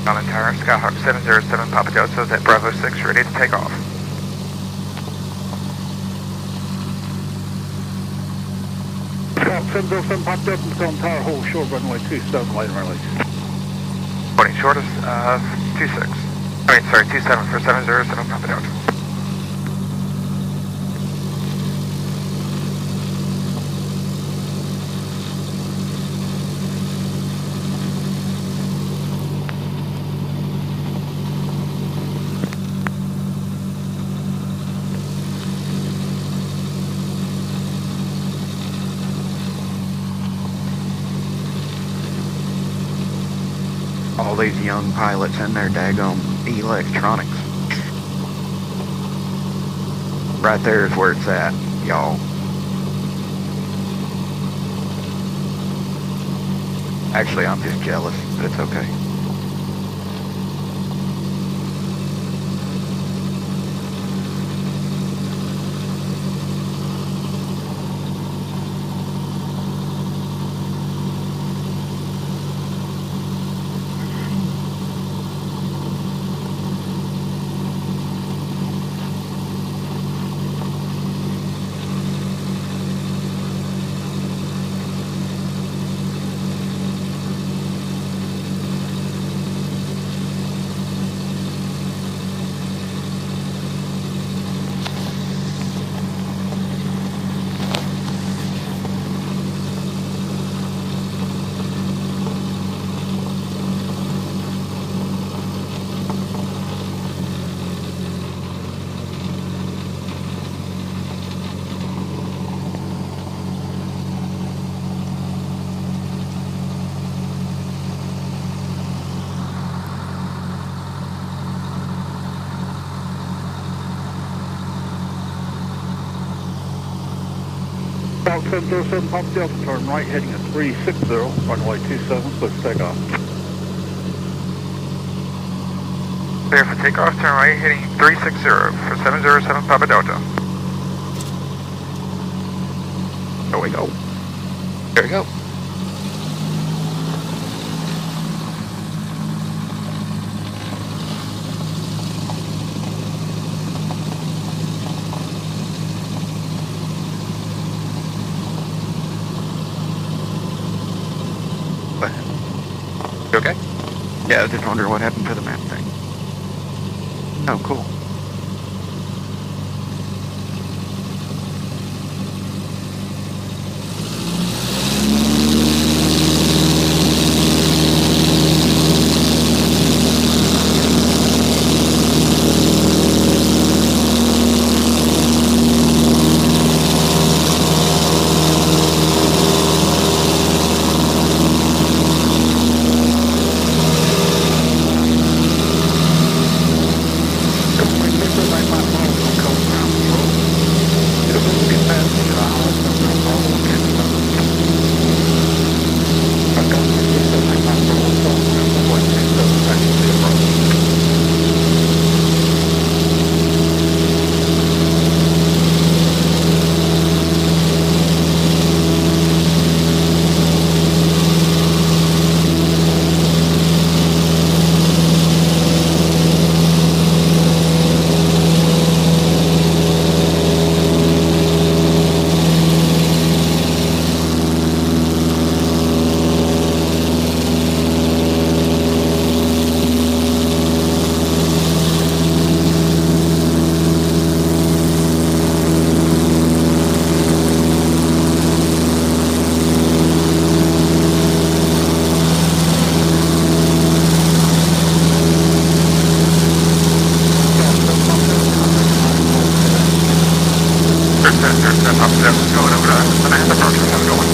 Island Tower, Skyhawk 707 Papa Delta is at Bravo 6, ready to take off. Skyhawk 707 Papa Delta on Tower, hold short runway 27, lane release. Morning shortest, 26. 27 for 707 Papa Delta. All these young pilots and their daggone electronics. Right there is where it's at, y'all. Actually, I'm just jealous, but it's okay. Skyhawk 707 Papa Delta, turn right heading at 360, runway 27, clear for takeoff. Clear for takeoff, turn right heading 360 for 707 Papa Delta. There we go. There we go. You okay? Yeah, I was just wondering what happened to the map thing. Oh, cool. Going over to Samantha Park, how's it going?